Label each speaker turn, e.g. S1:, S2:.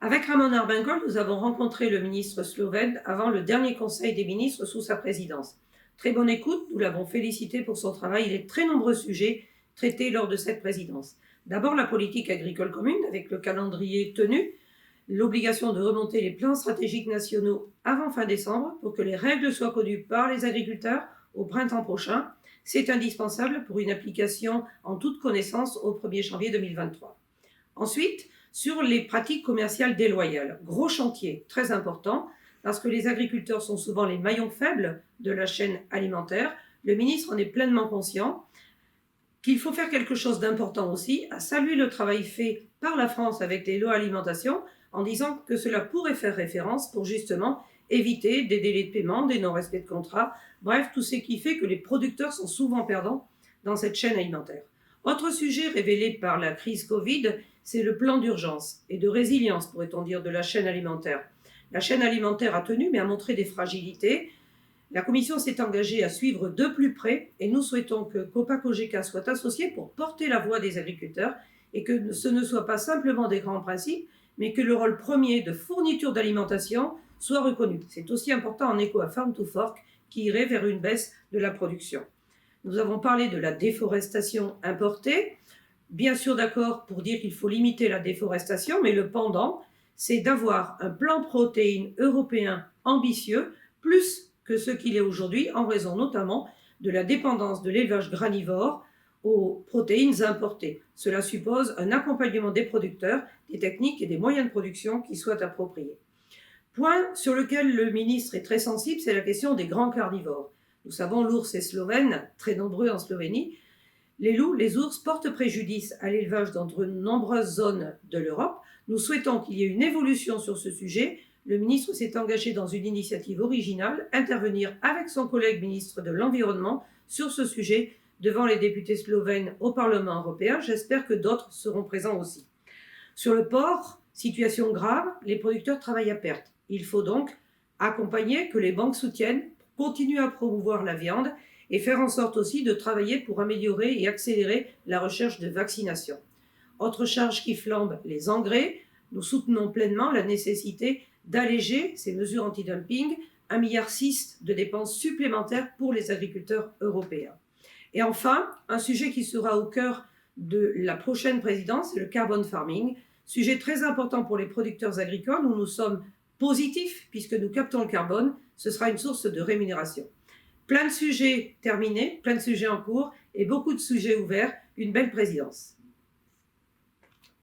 S1: Avec Ramon Armengol, nous avons rencontré le ministre slovène avant le dernier Conseil des ministres sous sa présidence. Très bonne écoute, nous l'avons félicité pour son travail et les très nombreux sujets traités lors de cette présidence. D'abord la politique agricole commune, avec le calendrier tenu, l'obligation de remonter les plans stratégiques nationaux avant fin décembre pour que les règles soient connues par les agriculteurs au printemps prochain. C'est indispensable pour une application en toute connaissance au 1er janvier 2023. Ensuite, sur les pratiques commerciales déloyales, gros chantier très important, parce que les agriculteurs sont souvent les maillons faibles de la chaîne alimentaire. Le ministre en est pleinement conscient. Qu'il faut faire quelque chose d'important aussi, à saluer le travail fait par la France avec les lois alimentation, en disant que cela pourrait faire référence pour justement éviter des délais de paiement, des non-respects de contrat, bref, tout ce qui fait que les producteurs sont souvent perdants dans cette chaîne alimentaire. Autre sujet révélé par la crise Covid, c'est le plan d'urgence et de résilience, pourrait-on dire, de la chaîne alimentaire. La chaîne alimentaire a tenu, mais a montré des fragilités. La Commission s'est engagée à suivre de plus près et nous souhaitons que Copa-Cogeca soit associé pour porter la voix des agriculteurs et que ce ne soit pas simplement des grands principes, mais que le rôle premier de fourniture d'alimentation soit reconnu. C'est aussi important en écho à Farm to Fork qui irait vers une baisse de la production. Nous avons parlé de la déforestation importée. Bien sûr d'accord pour dire qu'il faut limiter la déforestation, mais le pendant, c'est d'avoir un plan protéines européen ambitieux, plus que ce qu'il est aujourd'hui, en raison notamment de la dépendance de l'élevage granivore aux protéines importées. Cela suppose un accompagnement des producteurs, des techniques et des moyens de production qui soient appropriés. Point sur lequel le ministre est très sensible, c'est la question des grands carnivores. Nous savons, l'ours est slovène, très nombreux en Slovénie. Les loups, les ours portent préjudice à l'élevage dans de nombreuses zones de l'Europe. Nous souhaitons qu'il y ait une évolution sur ce sujet. Le ministre s'est engagé dans une initiative originale, intervenir avec son collègue ministre de l'Environnement sur ce sujet devant les députés slovènes au Parlement européen. J'espère que d'autres seront présents aussi. Sur le porc, situation grave, les producteurs travaillent à perte. Il faut donc accompagner, que les banques soutiennent, continuer à promouvoir la viande et faire en sorte aussi de travailler pour améliorer et accélérer la recherche de vaccination. Autre charge qui flambe, les engrais. Nous soutenons pleinement la nécessité d'alléger ces mesures anti-dumping, 1,6 milliard de dépenses supplémentaires pour les agriculteurs européens. Et enfin, un sujet qui sera au cœur de la prochaine présidence, c'est le carbon farming, sujet très important pour les producteurs agricoles où nous sommes positifs puisque nous captons le carbone, ce sera une source de rémunération. Plein de sujets terminés, plein de sujets en cours et beaucoup de sujets ouverts, une belle présidence.